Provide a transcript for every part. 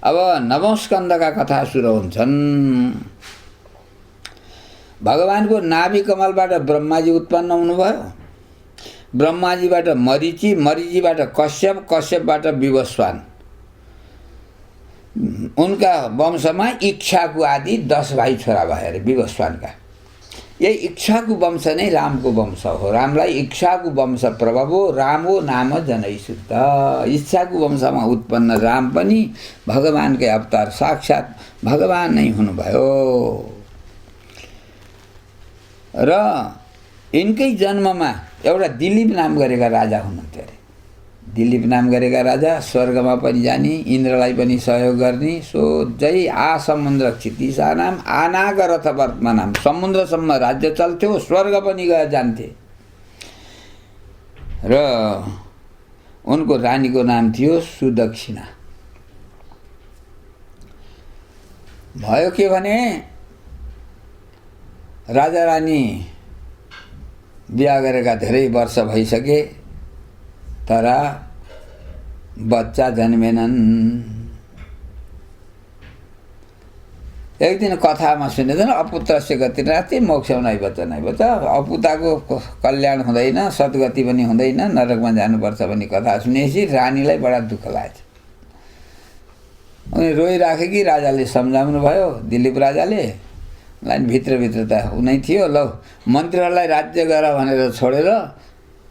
अब नवौं स्कन्धका कथा सुरु हुन्छन्। भगवानको नाभि कमलबाट ब्रह्माजी उत्पन्न हुनुभयो। ब्रह्माजीबाट मरीचि, मरीचिबाट कश्यप, कश्यपबाट विवस्वान। उनका वंशमा इक्ष्वाकु आदि 10 भाइ छोरा भए अरे विवस्वानका। यही इक्ष्वाकु वंश नै रामको वंश हो। रामलाई इक्ष्वाकु वंश प्रभवो रामो नाम जनैसुत। इक्ष्वाकु वंशमा उत्पन्न राम पनि भगवानकै अवतार, साक्षात भगवान नै हुनुभयो। र यिनकै जन्ममा एउटा दिलीप नाम गरेका राजा हुनुहुन्थ्यो अरे। दिलीप नाम गरेका राजा स्वर्गमा पनि जाने, इन्द्रलाई पनि सहयोग गर्ने, सोझै आसमुद्र क्षितिसा नाम आनाग रथवर्तमा नाम। समुद्रसम्म राज्य चल्थ्यो, स्वर्ग पनि गए जान्थे। र उनको रानीको नाम थियो सुदक्षिणा। भयो के भने राजा रानी बिहा गरेका धेरै वर्ष भइसके तर बच्चा जन्मेनन्। एक दिन कथामा सुनेछन् अपुत्रस्य गति नास्ति मोक्षं नैव नैव। अपुताको कल्याण हुँदैन, सद्गति पनि हुँदैन, नरकमा जानुपर्छ भन्ने कथा सुनेपछि रानीलाई बडा दुःख लाग्यो। उनी रोइराखे कि राजाले सम्झाउनु भयो। दिलीप राजाले लाइन भित्रभित्र त उनै थियो। ल मन्त्रीहरूलाई राज्य गर भनेर छोडेर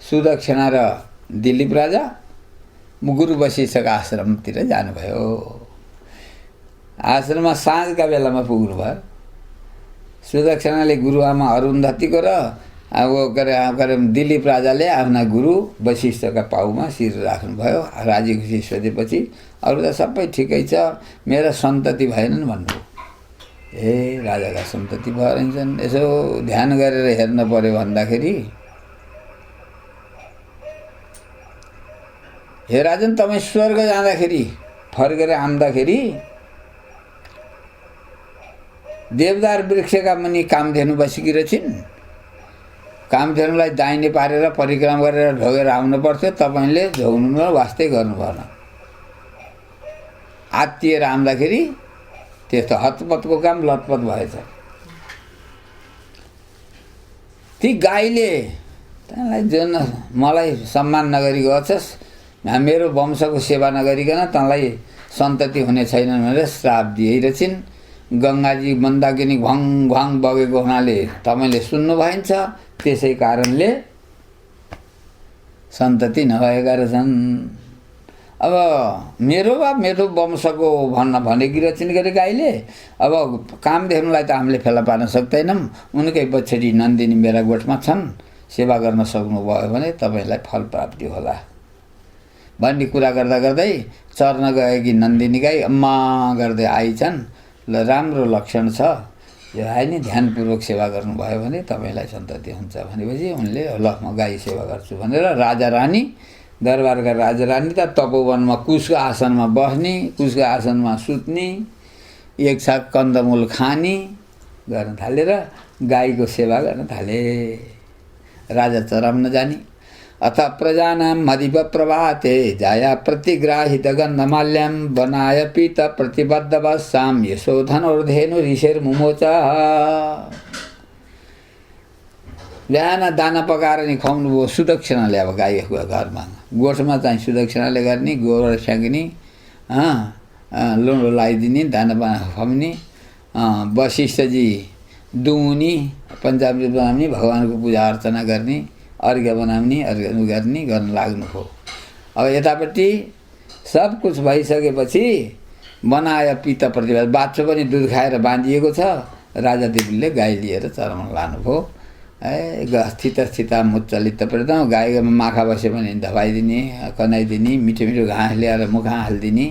सुदक्षिणा र दिलीप राजा गुरु वशिष्ठका आश्रमतिर जानुभयो। आश्रममा साँझका बेलामा पुग्नुभयो। सुदक्षिणाले गुरुआमा अरुन्धतीको र अब दिलीप राजाले आफ्ना गुरु वशिष्ठका पाउमा शिर राख्नुभयो। राजी खुसी सोधेपछि अरू त सबै ठिकै छ, मेरा सन्तति भएनन् भन्नुभयो। ए राजाका सन्तति भएनन्, यसो ध्यान गरेर हेर्न पर्यो भन्दाखेरि, हे राजन, तपाईँ स्वर्ग जाँदाखेरि फर्केर आउँदाखेरि देवदार वृक्षका मुनि कामधेनु बसिकी छिन्। कामधेनुलाई दाहिने पारेर परिक्रमा गरेर ढोगेर आउनु पर्थ्यो। तपाईँले झोग्नु वास्तै गर्नु भएन। आत्तिएर आउँदाखेरि त्यस्तो हतपतको काम लतपत भएछ। ती गाईले तँलाई जुन मलाई सम्मान नगरी गएछस्, मेरो वंशको सेवा नगरिकन तँलाई सन्तति हुने छैनन् भनेर श्राप दिइरहेछन्। गङ्गाजी मन्दाकिनी घ्वाङ घ्वाङ बगेको हुनाले तपाईँले सुन्नु भइन्छ, त्यसै कारणले सन्तति नभएका रहेछन्। अब मेरो वंशको भनेकी रहेछन् के अरे गाईले। अब कामधेनुलाई त हामीले फेला पार्न सक्दैनौँ, उनकै बछडी नन्दिनी मेरा गोठमा छन्, सेवा गर्न सक्नुभयो भने तपाईँलाई फल प्राप्ति होला भन्ने कुरा गर्दा गर्दै चर्न गएकी नन्दिनी गाई अम्मा गर्दै आइछन्। ल राम्रो लक्षण छ, यो आए नि ध्यानपूर्वक सेवा गर्नुभयो भने तपाईँलाई सन्तति हुन्छ भनेपछि उनले ल म गाई सेवा गर्छु भनेर राजा रानी, दरबारका राजा रानी त तपोवनमा कुशको आसनमा बस्ने, कुशको आसनमा सुत्ने, एक छाक कन्दमूल खाने गर्न थालेर गाईको सेवा गर्न थाले। राजा चराउन जाने। अथ प्रजानां मदिव प्रभाते जाया प्रतिग्राहित गन्धमाल्यं बनाय पीत प्रतिबद्ध वत्सां यशोधनोर्धेनु ऋषिर मुमोच। बिहान दाना पकाएर नि खुवाउनु भयो सुदक्षिणाले। अब गाईको घरमा गोठमा चाहिँ सुदक्षिणाले गर्ने, गोबर फ्याँक्ने, लुँडो लगाइदिने, दाना खुवाउने, वशिष्ठजी दुहुने, पञ्चामृत बनाउने, भगवानको पूजा अर्चना गर्ने, अर्घ्य बनाउने, अर्घ्य गर्न लाग्नु हो। अब यतापट्टि सब कुछ भइसकेपछि बनाय पित्त प्रतिवाद, बाछो पनि दुध खाएर बाँधिएको छ। राजा देवीले गाई लिएर चराउन लानुभयो। स्थिता मुच्चलित प्रेत, गाईको माखा बसे पनि धपाइदिने, कनाइदिने, मिठो मिठो घाँस ल्याएर मुखमा हालिदिने,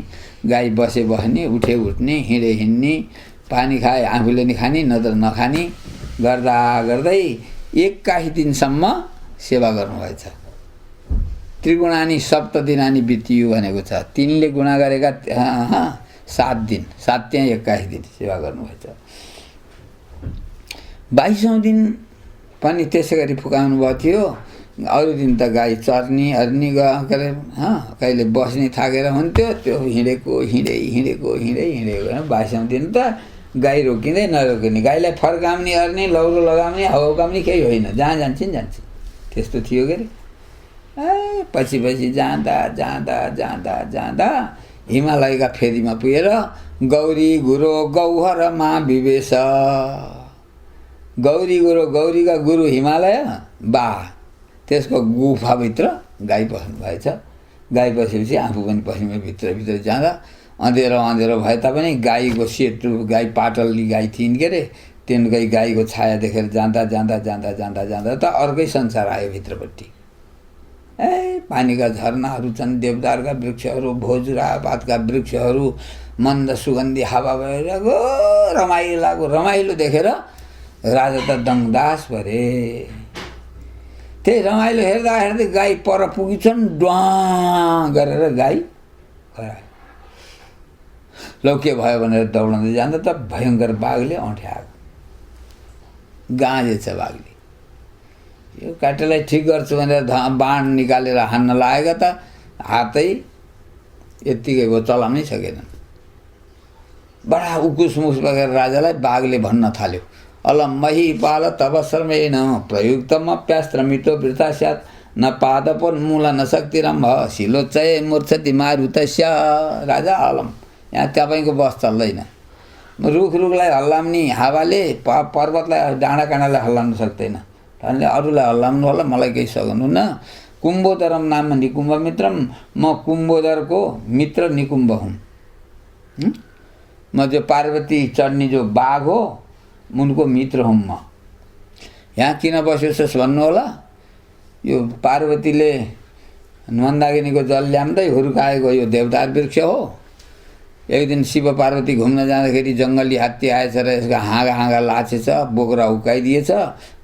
गाई बसे बस्ने, उठे उठ्ने, हिँडे हिँड्ने, पानी खाए आफूले नि खाने नत्र नखाने गर्दा गर्दै 21 दिनसम्म सेवा गर्नुभएछ। त्रिगुणानी सप्तदिनानी बितियो भनेको छ। तिनले गुणा गरेका 7 दिन, 7 त्यहाँ 21 दिन सेवा गर्नुभएछ। 22औं दिन पनि त्यसै गरी फुकाउनु भएको थियो। अरू दिन त गाई चर्नी अर्नी के अरे कहिले बस्ने थाकेर हुन्थ्यो, त्यो हिँडेको होइन। 22औं दिन त गाई रोकिँदै नरोकिने, गाईलाई फर्काउने अर्ने लौरो लगाउने हावा उकाउने केही होइन, जहाँ जान्छन् जान्छ, त्यस्तो थियो के अरे। पछि जाँदा जाँदा जाँदा जाँदा हिमालयका फेदीमा पुगेर गौरी गुरु गौहरमा विवेश। गौरी गुरु, गौरीका गुरु हिमालय बा, त्यसको गुफाभित्र गाई पस्नु भएछ। गाई पसेपछि आफू पनि पस्ने, भित्र जाँदा अँधेरो भए तापनि गाईको सेतु, गाई पाटल्ली गाई थिइन् के अरे, तिनकै गाईको छाया देखेर जाँदा जाँदा जाँदा जाँदा जाँदा त अर्कै संसार आयो भित्रपट्टि। पानीका झरनाहरू छन्, देवदारका वृक्षहरू, भोजुरा पातका वृक्षहरू, मन्द सुगन्धी हावा भइरहेको रमाइलो लाग्यो। रमाइलो देखेर राजा त दङदास भरे। त्यही रमाइलो हेर्दा हेर्दै गाई पर पुगिन्छन्, ड्वाँ गरेर गाई हरायो। लौ के भयो भनेर दौडँदै जाँदा त भयङ्कर बाघले औँठ्याएको, गाँजेछ बाघले। यो काटेलाई ठिक गर्छु भनेर बाण निकालेर हान्न लागेका त हातै यत्तिकै भयो, चलाउनै सकेनन्। बडा उकुसमुस बगेर राजालाई बाघले भन्न थाल्यो, अलम महीपाल तव श्रमेण प्रयुक्तमप्यास्त्रमितो वृथा स्यात् न पादपोन्मूल न शक्तिरम्भ शिलोच्चये मूर्छति मारुतस्य। राजा अलम, यहाँ तपाईँको बस चल्दैन। रुखलाई हल्लाउने हावाले पर्वतलाई डाँडा काँडालाई हल्लाउन सक्दैन, अनि अरूलाई हल्लाउनु होला, मलाई केही सक्नुहुन्न। कुम्भोदरम नाम निकुम्भ मित्रम, म कुम्भोदरको मित्र निकुम्भ हुँ। म जो पार्वती चढ्ने जो बाघ हो उनको मित्र हुँ म। यहाँ किन बस्योस् भन्नु होला, यो पार्वतीले मन्दाकिनीको जल ल्याम्दै हुर्काएको यो देवदार वृक्ष हो। एक दिन शिव पार्वती घुम्न जाँदाखेरि जङ्गली हात्ती आएछ र यसको हाँगा लाछेछ, बोक्रा हुर्काइदिएछ।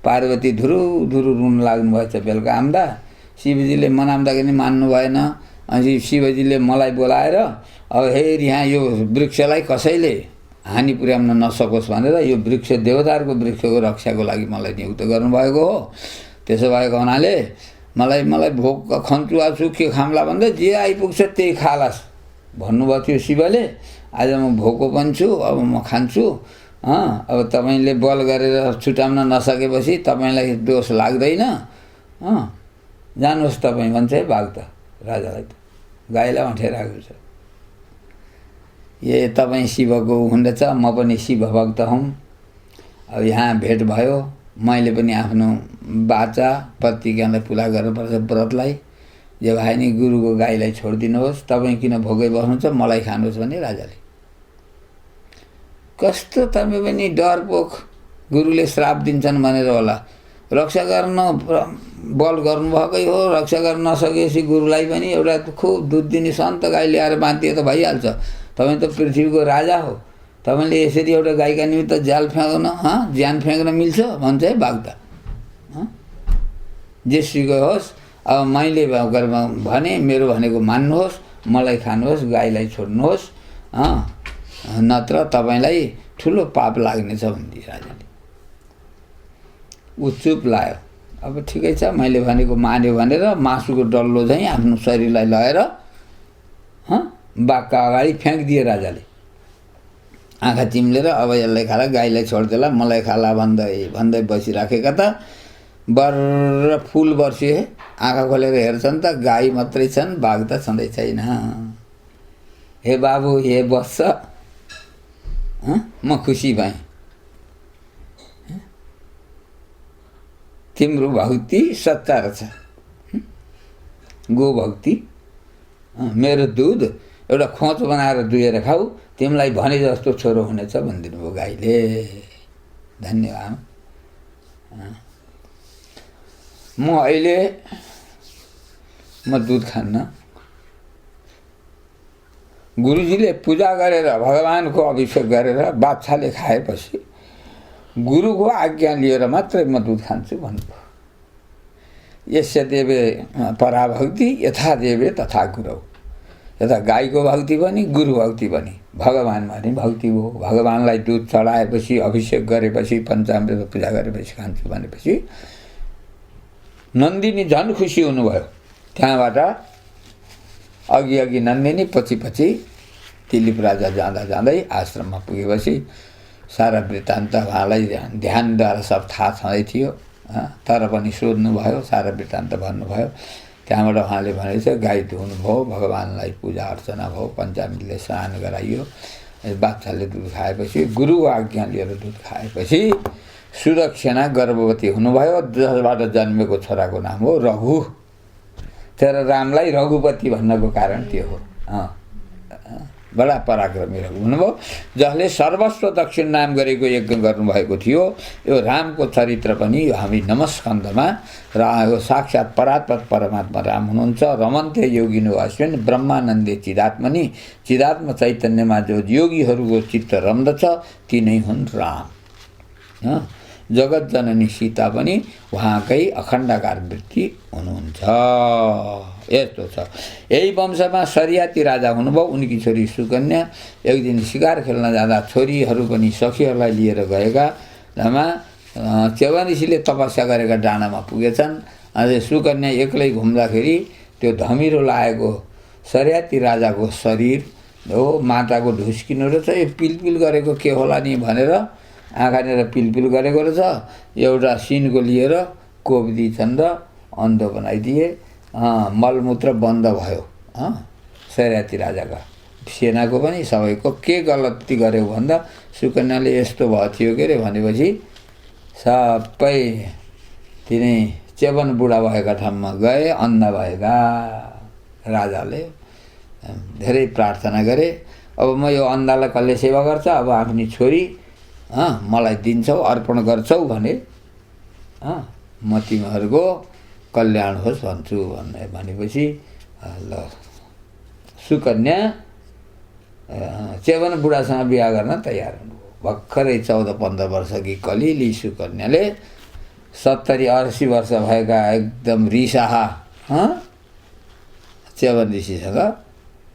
पार्वती धुरु रुन लाग्नु भएछ। बेलुका आउँदा शिवजीले मनाउँदाखेरि मान्नु भएन। अनि शिवजीले मलाई बोलाएर अब हेर यहाँ यो वृक्षलाई कसैले हानि पुर्याउन नसकोस् भनेर यो वृक्ष देवदारको वृक्षको रक्षाको लागि मलाई नियुक्त गर्नुभएको हो। त्यसो भएको हुनाले मलाई भोक खन्चुवा छु, के खाम्ला भन्दा जे आइपुग्छ त्यही खालास् भन्नुभएको थियो शिवले। आज म भोको पनि छु, अब म खान्छु। अब तपाईँले बल गरेर छुटाउन नसकेपछि तपाईँलाई दोष लाग्दैन, जानुहोस् तपाईँ भन्छ है बाघ त राजालाई। त गाईलाई अँठेराएको छ। ए तपाईँ शिवको हुँदछ, म पनि शिव भक्त हुँ। अब यहाँ भेट भयो, मैले पनि आफ्नो बाचा प्रतिज्ञालाई पुरा गर्नुपर्छ, व्रतलाई। जे भए नि गुरुको गाईलाई छोडिदिनुहोस्, तपाईँ किन भोकै बस्नुहुन्छ, मलाई खानुहोस् भने राजाले। कस्तो तपाईँ पनि डरपोक, गुरुले श्राप दिन्छन् भनेर होला। रक्षा गर्न बल गर्नुभएकै हो, रक्षा गर्न नसकेपछि गुरुलाई पनि एउटा खुब दुध दिने सन्त गाई ल्याएर बाँधिए त भइहाल्छ। तपाईँ त पृथ्वीको राजा हो, तपाईँले यसरी एउटा गाईका निमित्त ज्यान फ्याँक्न मिल्छ भन्छ है बाघ त। जेसुकै होस्, अब मैले भने मेरो भनेको मान्नुहोस्, मलाई खानुहोस्, गाईलाई छोड्नुहोस्, नत्र तपाईँलाई ठुलो पाप लाग्नेछ भनिदिए राजाले। ऊ चुप लाग्यो। अब ठिकै छ, मैले भनेको मान्यो भनेर मासुको डल्लो चाहिँ आफ्नो शरीरलाई लगेर बाघका अगाडि फ्याँकिदिए राजाले। आँखा चिम्लेर अब यसलाई खाला, गाईलाई छोडिदेला, मलाई खाला भन्दै बसिराखेका त बर्र फुल बर्सिए। आँखा खोलेर हेर्छन् त गाई मात्रै छन्, बाघ त छँदै छैन। हे बाबु, हे बस्छ, म खुसी भएँ। तिम्रो भक्ति सच्चा रहेछ, गो भक्ति। मेरो दुध एउटा खोच बनाएर दुहेर खाऊ, तिमीलाई भने जस्तो छोरो हुनेछ भनिदिनु भयो गाईले। धन्यवाद। म दुध खान्न। गुरुजीले पूजा गरेर भगवानको अभिषेक गरेर बाछाले खाएपछि गुरुको आज्ञा लिएर मात्रै म दुध खान्छु भन्नुभयो। यस्य देवे पराभक्ति यथा देवे तथा गुरु। यता गाईको भक्ति पनि गुरु भक्ति पनि भगवानमा नि भक्ति हो। भगवानलाई दुध चढाएपछि, अभिषेक गरेपछि, पञ्चामृत पूजा गरेपछि खान्छु भनेपछि नन्दिनी झन् खुसी हुनुभयो। त्यहाँबाट अघि अघि नन्दिनी, पछि पछि दिलीप राजा जाँदा जाँदै आश्रममा पुगेपछि सारा वृत्तान्त उहाँलाई ध्यानद्वारा सब थाहा छँदै थियो, तर पनि सोध्नुभयो, सारा वृत्तान्त भन्नुभयो। त्यहाँबाट उहाँले भनेछ गाई धुनुभयो, भगवान्लाई पूजा अर्चना भयो, पञ्चामृतले स्नान गराइयो, बाच्छाले दुध खाएपछि, गुरु आज्ञा लिएर दुध खाएपछि सुदक्षिणा गर्भवती हुनुभयो, जसबाट जन्मेको छोराको नाम हो रघु। तर रामलाई रघुपति भन्नको कारण त्यो हो। बडा पराक्रमी रघु हुनुभयो, जसले सर्वस्व दक्षिण नाम गरेको यज्ञ गर्नुभएको थियो। यो रामको चरित्र पनि हामी नमस्कन्दमा र साक्षात् परात्पर परमात्मा राम हुनुहुन्छ। रमन्ते योगिनो अश्विन ब्रह्मानन्दे चिदात्मनि, चिदात्म चैतन्यमा जो योगीहरूको चित्त रम्दछ तिनै हुन् राम। जगत जननी सीता पनि उहाँकै अखण्डाकार वृत्ति हुनुहुन्छ। यस्तो छ। यही वंशमा सरियाती राजा हुनुभयो। उनकी छोरी सुकन्या एक दिन शिकार खेल्न जाँदा छोरीहरू पनि सखीहरूलाई लिएर गएका मा च्यवन ऋषिले तपस्या गरेका डाँडामा पुगेछन्। अझै सुकन्या एक्लै घुम्दाखेरि त्यो धमिरो लागेको सरियाती राजाको शरीर हो, माताको ढुस्किनु रहेछ। यो पिलपिल गरेको के होला नि भनेर आँखानेर पिलपिल गरेको रहेछ। एउटा सिनको लिएर कोपिदिछन् र अन्धो बनाइदिए। मलमूत्र बन्द भयो सरियाती राजाका, सेनाको पनि सबैको। के गलती गर्यो भन्दा सुकन्याले यस्तो भयो थियो के अरे भनेपछि सबै तिनै च्यवन बुढा भएका ठाउँमा गए। अन्धा भएका राजाले धेरै प्रार्थना गरे, अब म यो अन्धालाई कसले सेवा गर्छ, अब आफ्नी छोरी मलाई दिन्छौ, अर्पण गर्छौ भने म तिमीहरूको कल्याण होस् भन्छु भनेपछि ल सुकन्या च्यवन बुढासँग बिहा गर्न तयार हुनुभयो। भर्खरै 14-15 वर्षकी कलिली सुकन्याले 70-80 वर्ष भएका एकदम रिसाहा च्यवन ऋषिसँग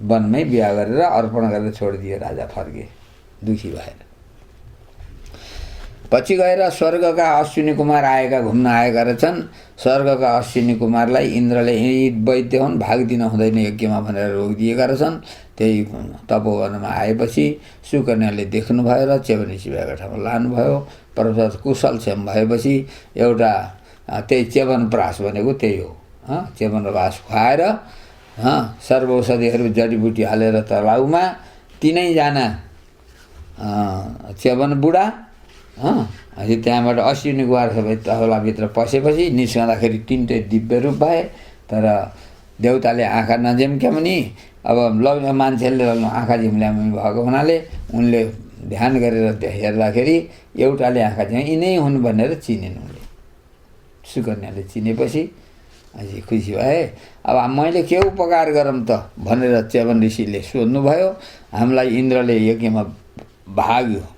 वनमै बिहा गरेर अर्पण गरेर छोडिदिए। राजा फर्के दुखी भएर। पछि गएर स्वर्गका अश्विनी कुमार आएका, घुम्न आएका रहेछन्। स्वर्गका अश्विनी कुमारलाई इन्द्रले वैद्य हुन्, भाग दिन हुँदैन यज्ञमा भनेर रोकिदिएका रहेछन्। त्यही तपोवनमा आएपछि सुकन्याले देख्नुभयो र च्यवन ऋषि भएका ठाउँमा लानुभयो। परस्पर कुशलक्षेम भएपछि एउटा त्यही च्यवनप्रास भनेको त्यही हो। च्यवनप्रास खुवाएर सर्वौषधिहरू जडीबुटी हालेर तलाउमा तिनैजना च्यवन बुढा अनि त्यहाँबाट अश्विनी कुमार सबै तलाभित्र पसेपछि निस्कँदाखेरि तिनटै दिव्य रूप भए। तर देउताले आँखा नझिम्क्या पनि अब लग्न मान्छेले आँखा झिम्ल्यामी भएको हुनाले उनले ध्यान गरेर हेर्दाखेरि एउटाले आँखा चाहिँ यिनै हुन् भनेर चिनिन्। उनले सुकन्याले चिनेपछि अझै खुसी भए। अब मैले के उपकार गरौँ त भनेर च्यवन ऋषिले सोध्नुभयो। हामीलाई इन्द्रले यज्ञमा भाग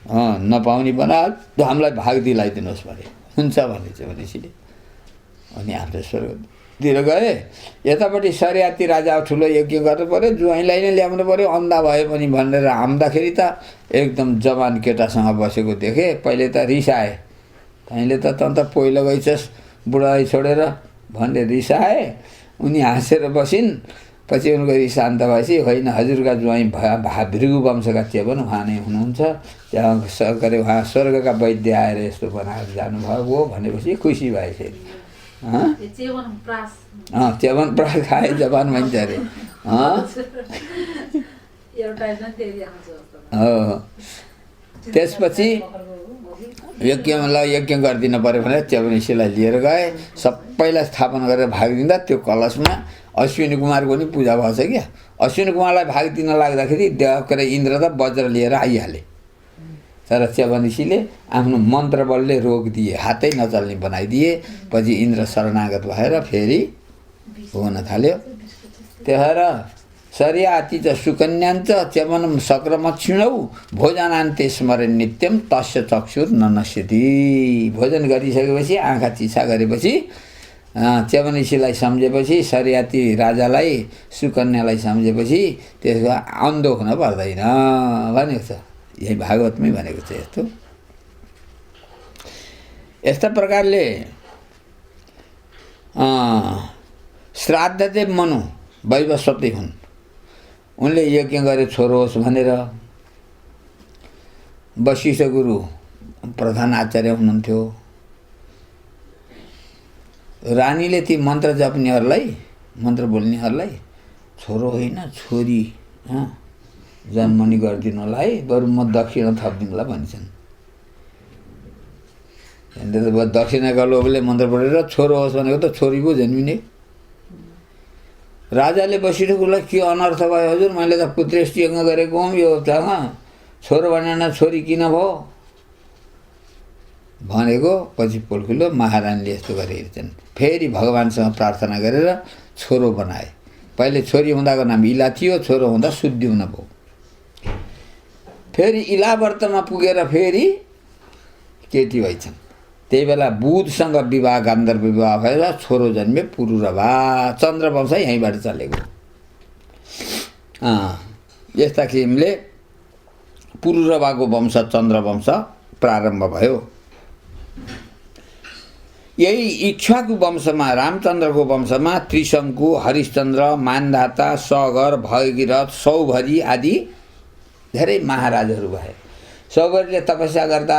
नपाउने बनायो, हामीलाई भाग दिलाइदिनुहोस् भने। हुन्छ भने च्यवन ऋषिले। अनि आफ्नो स्वर्गतिर गए। यतापट्टि सरियाती राजा ठुलो यज्ञ गर्नु पऱ्यो, ज्वाइँलाई नै ल्याउनु पऱ्यो। अन्धा भए पनि भनेर हाम्दाखेरि त एकदम जवान केटासँग बसेको देखेँ। पहिले त रिसाए, तैँले त तँ त पहिलो गइछस् बुढालाई छोडेर भनेर रिसाए। उनी हाँसेर बसिन्। पछि उनको रिस शान्त भएपछि होइन हजुरका ज्वाइँ भृगु वंशका च्यवन उहाँ नै हुनुहुन्छ, त्यहाँ गरे उहाँ स्वर्गका वैद्य आएर यस्तो बनाएर जानुभएको हो भनेपछि खुसी भए। फेरि च्यवनप्रास खाए जवान मान्छे अरे। त्यसपछि यज्ञमा ल यज्ञ गरिदिनु पऱ्यो भनेर च्यवन ऋषिलाई लिएर गए। सबैलाई स्थापना गरेर भाग दिँदा त्यो कलशमा अश्विनी कुमारको नि पूजा भएछ क्या। अश्विनी कुमारलाई भाग दिन लाग्दाखेरि देवकरे इन्द्र त वज्र लिएर आइहाले। तर च्यवन ऋषिले आफ्नो मन्त्र बलले रोकिदिए, हातै नचल्ने बनाइदिए। पछि इन्द्र शरणागत भएर फेरि हुन थाल्यो। त्यहाँबाट सरियाती च सुकन्याञ्च च्यवनं सक्रमक्षिणौ भोजनान्ते स्मरण नित्यम तस्य चक्षुर न नश्यति। भोजन गरिसकेपछि आँखा चिसा गरेपछि च्यवन ऋषिलाई सम्झेपछि, सरियाती राजालाई सुकन्यालाई सम्झेपछि त्यसको अन्धो हुन पर्दैन भनेको छ। यही भागवतमै भनेको छ। यस्तो यस्ता प्रकारले श्राद्ध चाहिँ मनु वैवस्वतै हुन्। उनले यज्ञ गरे छोरो होस् भनेर। वशिष्ठ गुरु प्रधान आचार्य हुनुहुन्थ्यो। रानीले ती मन्त्र जप्नेहरूलाई, मन्त्र बोल्नेहरूलाई छोरो होइन छोरी जन्मनी गरिदिनुलाई, बरु म दक्षिणा थपिदिनुलाई भन्छन्। दक्षिणाका लोभले मन्त्र पढेर छोरो होस् भनेको त छोरी पो जन्मिने। राजाले वशिष्ठ गुरुलाई के अनर्थ भयो हजुर, मैले त पुत्रेष्टि यज्ञ गरेको हुँ, यो छोरो भनेर छोरी किन भयो भनेको। पछि पोल खुल्यो। महारानीले यस्तो गरेर छन्, फेरि भगवान्सँग प्रार्थना गरेर छोरो बनाए। पहिले छोरी हुँदाको नाम इला थियो, छोरो हुँदा शुद्धि हुन भयो। फेरि इलावर्तमा पुगेर फेरि केटी भइछन्। त्यही बेला बुधसँग विवाह, गान्धर्व विवाह भएर छोरो जन्मे पुरुरवा। चन्द्रवंश यहीँबाट चलेको। यस्ता किसिमले पुरुरवाको वंश चन्द्रवंश प्रारम्भ भयो। यही इक्ष्वाकु वंशमा, रामचन्द्रको वंशमा त्रिशङ्कु, हरिश्चन्द्र, मानधाता, सगर, भगीरथ, सौभरी आदि धेरै महाराजहरू भए। सौभरीले तपस्या गर्दा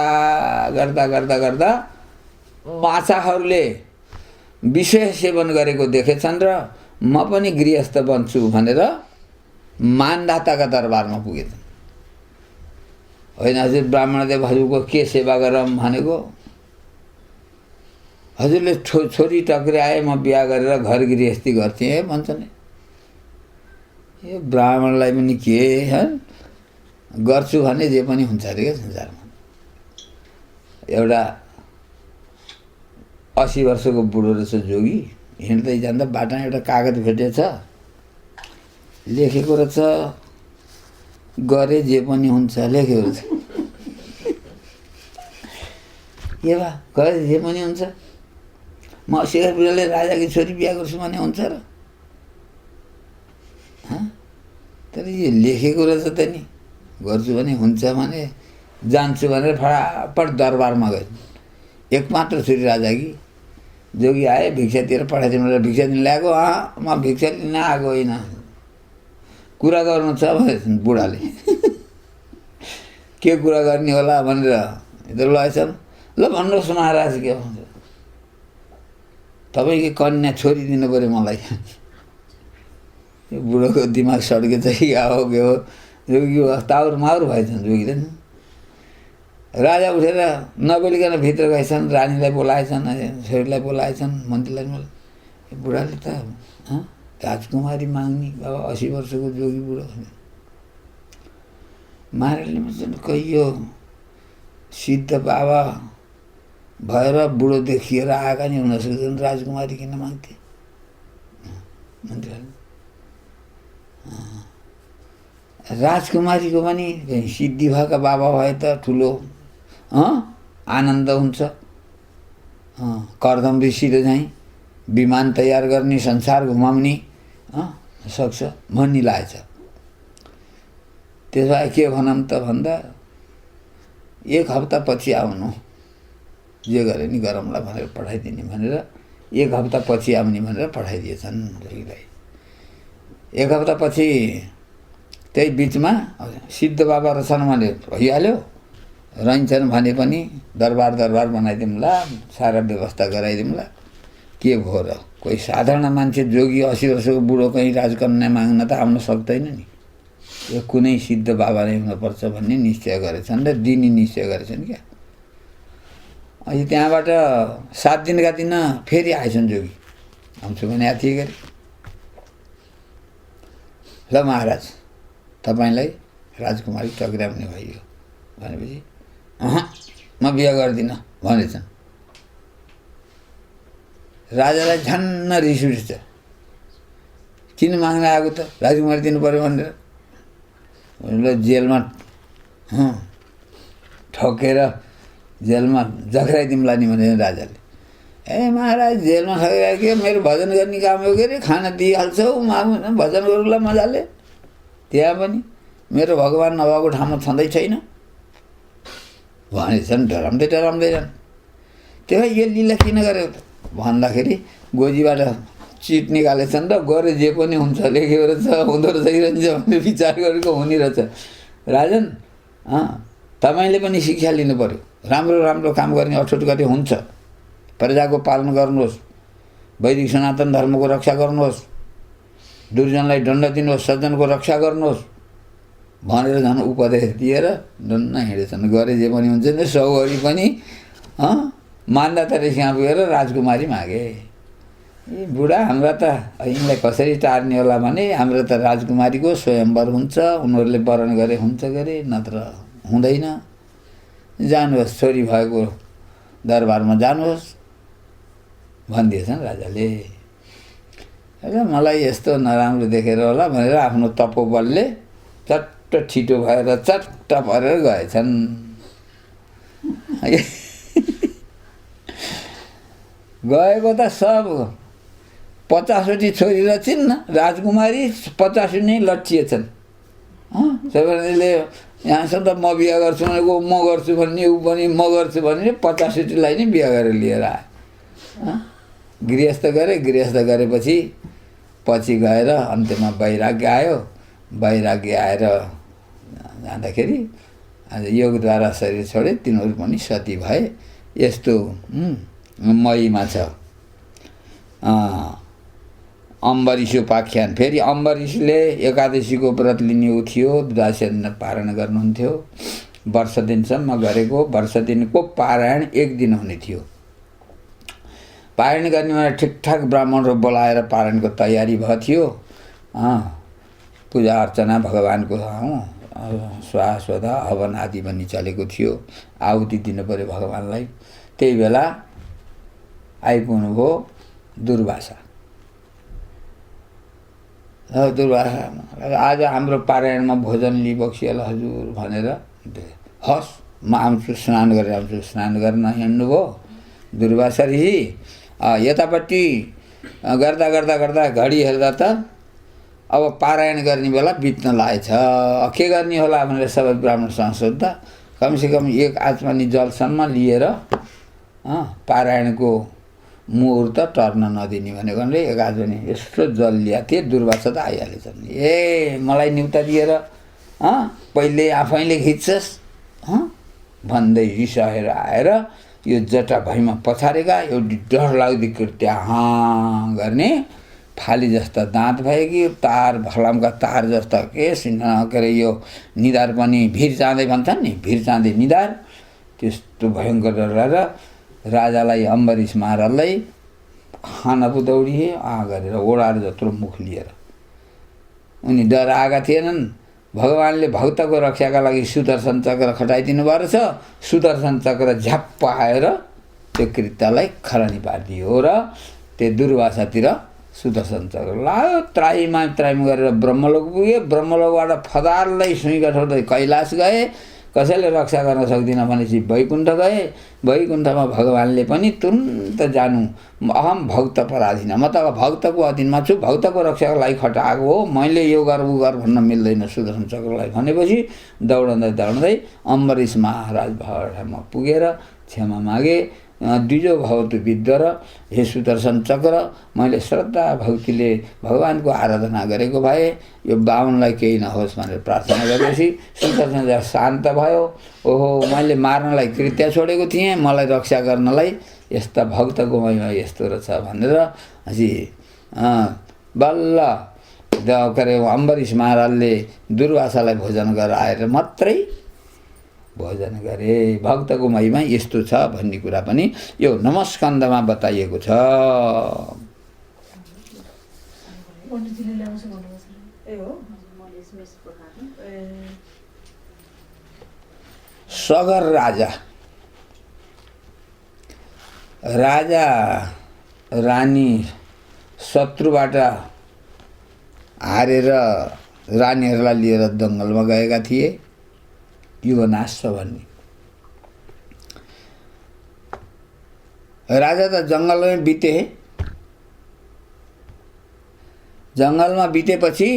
गर्दा गर्दा गर्दा माछाहरूले विषय सेवन गरेको देखेछन् र म पनि गृहस्थ बन्छु भनेर मानधाताका दरबारमा पुगेछन्। होइन हजुर ब्राह्मणदेव हजुरको के सेवा गरौँ भनेको। हजुरले छोरी टक्राए, म बिहा गरेर घर गृहस्थी गर्थेँ भन्छन्। यो ब्राह्मणलाई पनि के गर्छु भने जे पनि हुन्छ अरे क्या संसारमा। एउटा 80 वर्षको बुढो रहेछ जोगी, हिँड्दै जाँदा बाटामा एउटा कागज भेटेछ, लेखेको रहेछ गरे जे पनि हुन्छ लेखेको रहेछ। के भा गरे जे पनि हुन्छ, म 80 बुढाले राजाकी छोरी बिहा गर्छु भने हुन्छ र? तर यो लेखेको रहेछ त नि, गर्छु भने हुन्छ भने जान्छु भनेर फटाफट दरबारमा गए। एकमात्र छोरी राजाकी। जोगी आए, भिक्षातिर पठाइदिनु र भिक्षा दिन ल्याएको। म भिक्षा लिन आएको होइन, कुरा गर्नु छ भनेछन् बुढाले। के कुरा गर्ने होला भनेर यिनीहरू लगेछन्। ल भन्नुहोस् महाराज के भन्छ। तपाईँको कन्या छोरी दिनु पऱ्यो मलाई। यो बुढोको दिमाग सड्केछ कि हो के हो, जोगी ताउर माउर भएछन् जोगीले। राजा उठेर नबोलिकन भित्र गएछन्, रानीलाई बोलाएछन्, छोरीलाई बोलाएछन्, मन्त्रीलाई बोलाए। बुढाले त राजकुमारी माग्ने बाबा 80 वर्षको जोगी बुढो। महाराजले भन्छन् कहियो सिद्ध बाबा भएर बुढो देखिएर आएका नि हुन सक्छन्, राजकुमारी किन माग्थे? मन्त्रीले राजकुमारीको पनि सिद्धि भएका बाबा भए त ठुलो आनन्द हुन्छ। कर्दम ऋषिले चाहिँ विमान तयार गर्ने, संसार घुमाउने सक्छ भन्ने लागेछ। त्यसो भए के भनौँ त भन्दा 1 हप्ता पछि आउनु, जे गरे नि गरौँला भनेर पठाइदिने भनेर 1 हप्ता पछि आउने भनेर पठाइदिएछन् जोगीलाई। 1 हप्ता पछि त्यही बिचमा सिद्ध बाबा रहेछन् भने भइहाल्यो, रहन्छन् भने पनि दरबार बनाइदिउँला, सारा व्यवस्था गराइदिउँला। के भयो र? कोही साधारण मान्छे जोगी 80 वर्षको बुढो कहीँ राजकन्या माग्न त आउन सक्दैन नि। यो कुनै सिद्ध बाबा नै हुनुपर्छ भन्ने निश्चय गरेछन् र दिने निश्चय गरेछन् क्या। अहिले त्यहाँबाट 7 दिनका दिन फेरि आएछन् जोगी। आउँछु भने आथी गरी। ल महाराज तपाईँलाई राजकुमारी टक्राउने भइयो भनेपछि म बिहा गर्दिनँ भनेछन्। राजालाई झन्न रिस उठ्छ। किन माग्न आएको त, राजकुमारी दिनु पऱ्यो भनेर। जेलमा ठोकेर जेलमा जखराइदिउँला नि भने राजाले। ए महाराज जेलमा ठोकेर के मेरो भजन गर्ने काम हो के अरे, खाना दिइहाल्छौ, भजन गरौँला मजाले। त्यहाँ पनि मेरो भगवान् नभएको ठाउँमा छँदै छैन भनेछन्। डराउँदै जान्। त्यो यो लीला किन गर्यो त? भन्दाखेरि गोजीबाट चिट निकालेछन् र गरे जे पनि हुन्छ लेखेको रहेछ हुँदो रहेछ भन्ने विचार गरेको हुने रहेछ। राजन तपाईँले पनि शिक्षा लिनु पर्यो, राम्रो राम्रो काम गर्ने अठोट गरे हुन्छ, प्रजाको पालन गर्नुहोस्, वैदिक सनातन धर्मको रक्षा गर्नुहोस्, दुर्जनलाई दण्ड दिनुहोस्, सज्जनको रक्षा गर्नुहोस् भनेर झन् उपदेश दिएर डन्न हिँडेछन्। गरे जे पनि हुन्छ नि सौगरी पनि मान्दाता रेसिया पुगेर राजकुमारी मागे। ए बुढा हाम्रा त यिनलाई कसरी टार्ने होला भने हाम्रो त राजकुमारीको स्वयम्वर हुन्छ, उनीहरूले वरण गरे हुन्छ गरे नत्र हुँदैन। जानुहोस् छोरी भएको दरबारमा जानुहोस् भनिदिएछन् राजाले। र मलाई यस्तो नराम्रो देखेर होला भनेर आफ्नो तपोबलले चट्ट छिटो भएर चट्ट परेर गएछन्। गएको त सब 50वटी छोरी रहेछन्, राजकुमारी 50 नै लट्ठिएछन्। सबैले यहाँसम्म त म बिहा गर्छु भनेको म गर्छु भन्ने, ऊ पनि म गर्छु भन्ने 50वटीलाई नै बिहा गरेर लिएर आयो। गृहस्थ गरे, गृहस्थ गरेपछि पछि गएर अन्त्यमा वैराग्य आयो। वैराग्य आएर जाँदाखेरि योगद्वारा शरीर छोडे, तिनीहरू पनि सती भए। यस्तो महिमा छ। अम्बरीष उपाख्यान। फेरि अम्बरीषले एकादशीको व्रत लिने ऊ थियो, द्वादशी दिन पारायण गर्नुहुन्थ्यो। वर्ष दिनसम्म गरेको, वर्ष दिनको पारायण 1 दिन हुने थियो। पारायण गर्ने भने ठिकठाक ब्राह्मणहरू बोलाएर पारायणको तयारी भएको थियो। पूजा अर्चना भगवानको स्वाहा स्वधा हवन आदि पनि चलेको थियो। आहुति दिनु पर्यो भगवानलाई। त्यही बेला आइपुग्नुभयो दुर्वासा। दुर्वासा आज हाम्रो पारायणमा भोजन लिई बक्सिएला हजुर भनेर, हस् म आउँछु स्नान गरेर आउँछु। स्नान गर्न हिँड्नुभयो दुर्वासा ऋषि। यतापट्टि गर्दा गर्दा गर्दा घडी हेर्दा त अब पारायण गर्ने बेला बित्न लागेछ। के गर्ने होला भनेर सबै ब्राह्मणसँग सोद्धा कमसेकम 1 आचमनी जलसम्म लिएर पारायणको मुहुर्त टर्न नदिने भनेकोले 1 आचमनी यस्तो जल ल्याएको थिए। दुर्वासा त आइहालेछन्। ए मलाई निउता दिएर पहिले आफैले खिच्छस् भन्दै रिसाएर आएर यो जटा भैमा पछारेका एउटी डरलाग्दी कृत्य गर्ने फाली जस्ता दाँत भएकी, तार फलामका तार जस्ता केस, के अरे यो निधार पनि भिर चाँदै भन्छन् नि, भिर चाँदै निधार, त्यस्तो भयङ्कर डर राजालाई अम्बरीष महाराजलाई खाना पो दौडिए गरेर ओडार जत्रो मुख लिएर। उनी डराएका थिएनन्। भगवानले भक्तको रक्षाका लागि सुदर्शन चक्र खटाइदिनु भएको छ। सुदर्शन चक्र झ्याप्प आएर त्यो कृत्यलाई खरानी पारिदियो र त्यो दुर्वासातिर सुदर्शन चक्र लाग्यो। त्राइमा गरेर ब्रह्मलोक पुगे। ब्रह्मलोकबाट फदारलाई सुइँका ठोर्दै कैलाश गए। कसैले रक्षा गर्न सक्दिनँ भनेपछि वैकुण्ठ गए। वैकुण्ठमा भगवानले पनि तुरन्त जानु, अहम भक्त पराधीन, म त भक्तको अधीनमा छु, भक्तको रक्षाको लागि खटाएको हो, मैले यो गर उ गर भन्न मिल्दैन सुदर्शन चक्रलाई भनेपछि दौडँदै दौडँदै अम्बरीष महाराज भगवानमा पुगेर क्षमा मागे। द्विजो भवतु विद्वर, हे सुदर्शन चक्र, मैले श्रद्धा भक्तिले भगवानको आराधना गरेको भए यो बाहुनलाई केही नहोस् भनेर प्रार्थना गरेपछि सुदर्शन शान्त भयो। ओहो मैले मार्नलाई कृत्य छोडेको थिएँ, मलाई रक्षा गर्नलाई यस्ता भक्तको महिमा यस्तो रहेछ भनेर हसी बल्ल के अरे अम्बरीष महाराजले दुर्वासालाई भोजन गरेर आएर मात्रै भोजन गरे। भक्तको महिमा यस्तो छ भन्ने कुरा पनि यो नमस्कन्दमा बताइएको छ। सगर राजा रानी शत्रुबाट हारेर रानीहरूलाई लिएर जङ्गलमा गएका थिए युवनाश भन्ने। राजा त जङ्गलमै बिते। जङ्गलमा बितेपछि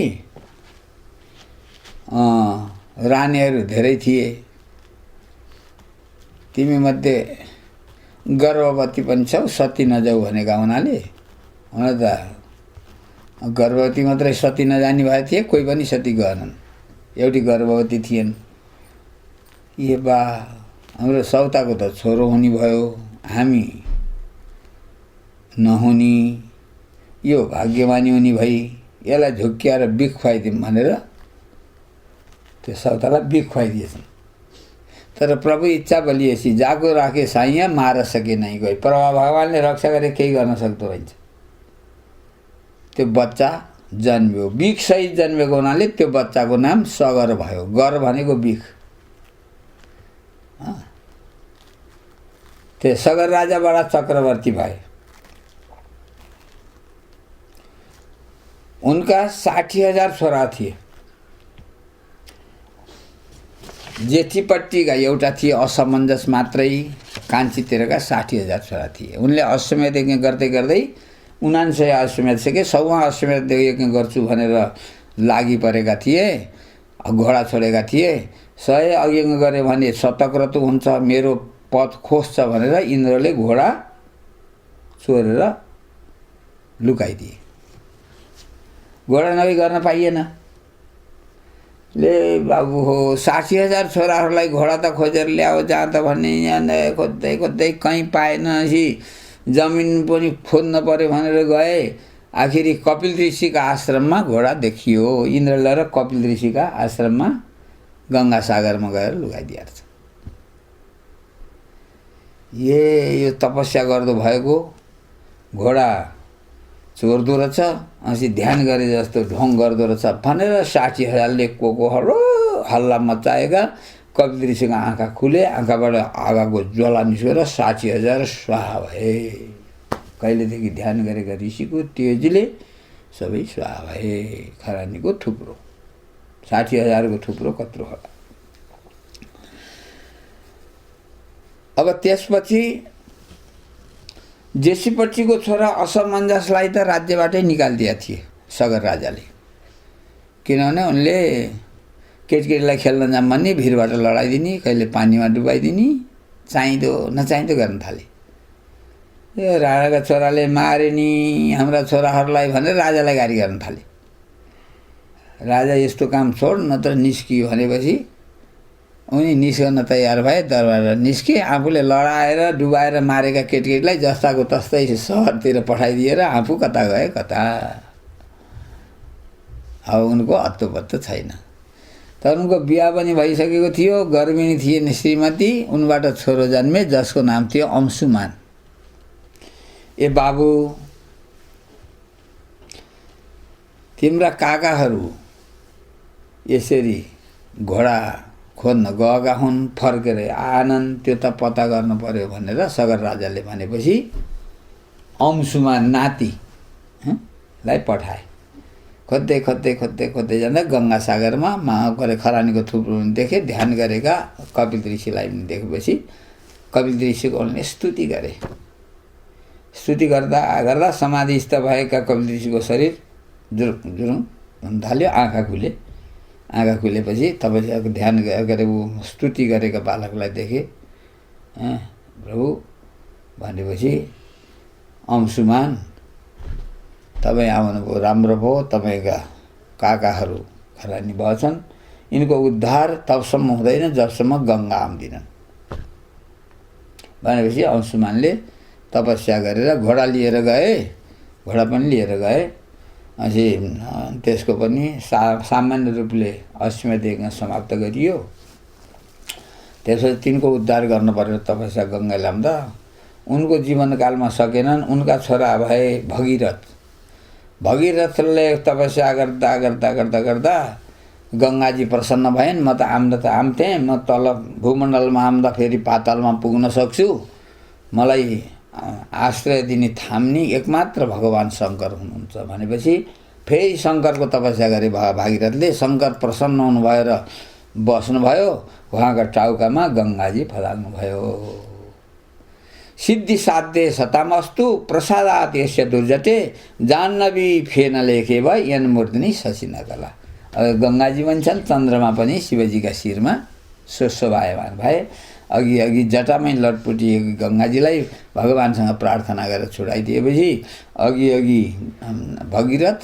रानीहरू धेरै थिए। तिमी मध्ये गर्भवती पनि छौ, सती नजाऊ भनेका हुनाले। हुन त गर्भवती मात्रै सती नजानी भए थिए, कोही पनि सती गएनन्, एउटी गर्भवती थिएन। ए बा, हाम्रो सौताको त छोरो हुने भयो, हामी नहुने, यो भाग्यमानी हुने भई यसलाई झुक्क्याएर बिख खुवाइदिउँ भनेर त्यो सौतालाई बिख खुवाइदिएछन्। तर प्रभु इच्छा बलिएसी जागो राखे साइया मार सके नै गई। प्रभु भगवानले रक्षा गरे, केही गर्न सक्दो रहेछ। त्यो बच्चा जन्मियो, बिख सहित जन्मेको हुनाले त्यो बच्चाको नाम सगर भयो। गर भनेको बिख। त्यो सगर राजा बडा चक्रवर्ती भए। उनका 60,000 छोरा थिए। जेठीपट्टिका एउटा थिए असमञ्जस मात्रै, कान्छीतिरका 60,000 छोरा थिए। उनले अश्वमेध यज्ञ गर्दै गर्दै 99 अश्वमेध सके, 100वां अश्वमेध यज्ञ गर्छु भनेर लागि परेका थिए। घोडा छोडेका थिए। 100 यज्ञ गरे भने शतक्रतु हुन्छ, मेरो पद खोज्छ भनेर इन्द्रले घोडा चोरेर लुकाइदिए। घोडा नभई गर्न पाइएन। ले बाबु हो, 60,000 छोराहरूलाई घोडा त खोजेर ल्याओ जहाँ त भन्ने, यहाँ खोज्दै खोज्दै कहीँ पाएनपछि जमिन पनि खोज्न पर्यो भनेर गए। आखिरी कपिल ऋषिका आश्रममा घोडा देखियो। इन्द्रले र कपिल ऋषिका आश्रममा गङ्गा सागरमा गएर लुगाइदिएको छ। यो तपस्या गर्दो भएको घोडा चोर्दो रहेछ, अनि ध्यान गरे जस्तो ढोङ गर्दो रहेछ भनेर 60,000ले को हल्ला मचाएका। कपिल ऋषिको आँखा खुले, आँखाबाट आगाको ज्वाला निस्केर 60,000 स्वाहा भए। कहिलेदेखि ध्यान गरेका ऋषिको तेजले सबै स्वाहा भए। खरानीको थुप्रो, 60,000को थुप्रो कत्रो होला। अब त्यसपछि जेठीपट्टिको छोरा असमञ्जसलाई त राज्यबाटै निकालिदिएका थिए सगर राजाले। किनभने उनले केटीकेटीलाई खेल्न जाऊँ भन्ने, भिरबाट लडाइदिने, कहिले पानीमा डुबाइदिने, चाहिँदो नचाहिँदो गर्न थाले। यो राजाका छोराले मारे नि हाम्रा छोराहरूलाई भनेर राजालाई गाली गर्न थाले। राजा यस्तो काम छोड नत्र निस्कियो भनेपछि उनी निस्कन तयार भए। दरबार निस्के, आफूले लडाएर डुबाएर मारेका केटीकेटीलाई जस्ताको तस्तै सहरतिर पठाइदिएर आफू कता गए कता। अब उनको अत्तोपत्तो छैन। तर उनको बिहा पनि भइसकेको थियो, गर्भिणी थिए श्रीमती। उनबाट छोरो जन्मे जसको नाम थियो अंशुमान। ए बाबु, तिम्रा काकाहरू यसरी घोडा खोज्न गएका हुन्, फर्केर आएनन्, त्यो त पत्ता गर्नु पर्यो भनेर सगर राजाले भनेपछि अंशुमान नाति लाई पठाए। खोज्दै खोज्दै खोज्दै खोज्दै जाँदा गङ्गा सागरमा गरे खरानीको थुप्रो देखे। ध्यान गरेका कपिल ऋषिलाई पनि देखेपछि कपिल ऋषिको उनले स्तुति गरे। स्तुति गर्दा गर्दा समाधिस्थ भएका कपिल ऋषिको शरीर जुरुङ जुरुङ हुन थाल्यो। आँखा खुले। आँखा खुलेपछि तपस्याको ध्यान गरे ऊ स्तुति गरेका बालकलाई देखे। प्रभु भनेपछि अंशुमान तपाईँ आउनुभयो, राम्रो भयो, तपाईँका काकाहरू खरानी भएछन्। यिनको उद्धार तबसम्म हुँदैन जबसम्म गङ्गा आउँदिनन् भनेपछि अंशुमानले तपस्या गरेर घोडा लिएर गए। घोडा पनि लिएर गए। अनि त्यसको पनि सामान्य रूपले अश्वमेध यज्ञ समाप्त गरियो। त्यसपछि तिनको उद्धार गर्नु पर्यो तपस्या गङ्गा ल्याउँदा। उनको जीवनकालमा सकेनन्। उनका छोरा भए भगीरथ। भगीरथले तपस्या गर्दा गर्दा गर्दा गर्दा गङ्गाजी प्रसन्न भएन। म त आम्थेँ, म तल भूमण्डलमा आउँदा फेरि पातालमा पुग्न सक्छु। मलाई आश्रय दिने थाम्ने एकमात्र भगवान् शङ्कर हुनुहुन्छ भनेपछि फेरि शङ्करको तपस्या गरे भागीरथले। शङ्कर प्रसन्न हुनुभयो र बस्नुभयो। उहाँका टाउकामा गङ्गाजी फलाल्नुभयो। सिद्धि साध्य सतामस्तु प्रसादात यस्य दुर्जटे जाह्नवी फेन लेखे भए यन मूर्तिनी शशिनकला। अब गङ्गाजी पनि छन्, चन्द्रमा पनि शिवजीका शिरमा स्वभायमान भए। अघि अघि जटामै लटपुटिएको गङ्गाजीलाई भगवानसँग प्रार्थना गरेर छोडाइदिएपछि अघि अघि भगीरथ,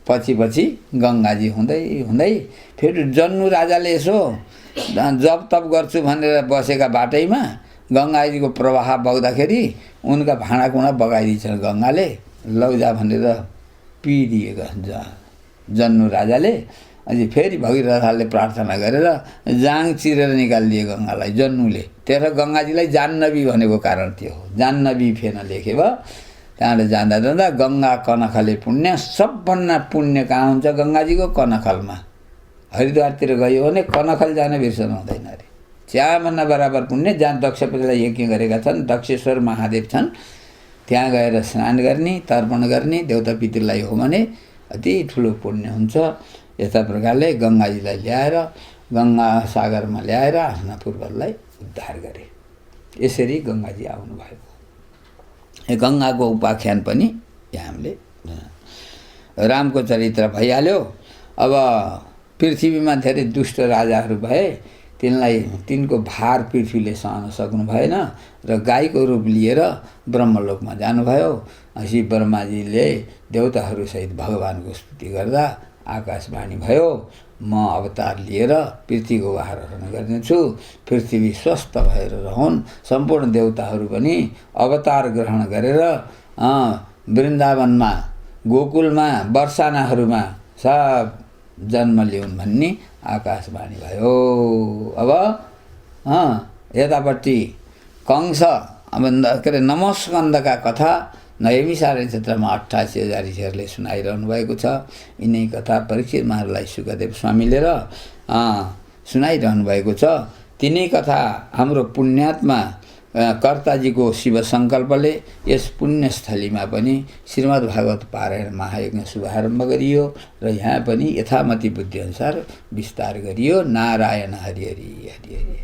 पछि पछि गङ्गाजी हुँदै हुँदै फेरि जन्नु राजाले यसो जप तप गर्छु भनेर बसेका बाटैमा गङ्गाजीको प्रवाह बग्दाखेरि उनका भाँडाकुँडा बगाइदिन्छन् गङ्गाले। लौजा भनेर पिदिएका जन्नु राजाले। अझै फेरि भगीरथले प्रार्थना गरेर जाङ चिरेर निकालिदिए गङ्गालाई जन्नुले। त्यसो गङ्गाजीलाई जाह्नवी भनेको कारण त्यो हो। जाह्नवी फेन लेखेब। त्यहाँबाट जाँदा जाँदा गङ्गा कनखले पुण्य, सबभन्दा पुण्य कहाँ हुन्छ? गङ्गाजीको कनखलमा। हरिद्वारतिर गयो भने कनखल जान बिर्सनु हुँदैन अरे। त्यहाँभन्दा बराबर पुण्य जहाँ दक्षपतिलाई यज्ञ गरेका छन्, दक्षेश्वर महादेव छन्, त्यहाँ गएर स्नान गर्ने, तर्पण गर्ने देवता पितृलाई हो भने अति ठुलो पुण्य हुन्छ। यस्ता प्रकारले गङ्गाजीलाई ल्याएर गङ्गा सागरमा ल्याएर आफ्ना पूर्वजलाई उद्धार गरे। यसरी गङ्गाजी आउनुभएको। गङ्गाको उपाख्यान पनि यहाँ हामीले रामको चरित्र भइहाल्यो। अब पृथ्वीमा धेरै दुष्ट राजाहरू भए, तिनको भार पृथ्वीले सहन सक्नु भएन र गाईको रूप लिएर ब्रह्मलोकमा जानुभयो। श्री ब्रह्माजीले देवताहरूसहित भगवानको स्तुति गर्दा आकाशवाणी भयो, म अवतार लिएर पृथ्वीको उद्धार गर्नेछु, पृथ्वी स्वस्थ भएर रहन्। सम्पूर्ण देवताहरू पनि अवतार ग्रहण गरेर वृन्दावनमा गोकुलमा बर्सानाहरूमा सब जन्म लिउन् भन्ने आकाशवाणी भयो। अब यतापट्टि कंस के अरे नमस्कन्दका कथा नैमिषारण्य क्षेत्रमा 88,000 ऋषिहरूले सुनाइरहनु भएको छ। यिनै कथा परीक्षित महाराजलाई शुकदेव स्वामीले सुनाइरहनु भएको छ। तिनै कथा हाम्रो पुण्यात्मा कर्ताजीको शिव सङ्कल्पले यस पुण्यस्थलीमा पनि श्रीमद् भागवत पारायण महायज्ञ शुभारम्भ गरियो र यहाँ पनि यथामति बुद्धिअनुसार विस्तार गरियो। नारायण हरि हरि हरि हरि।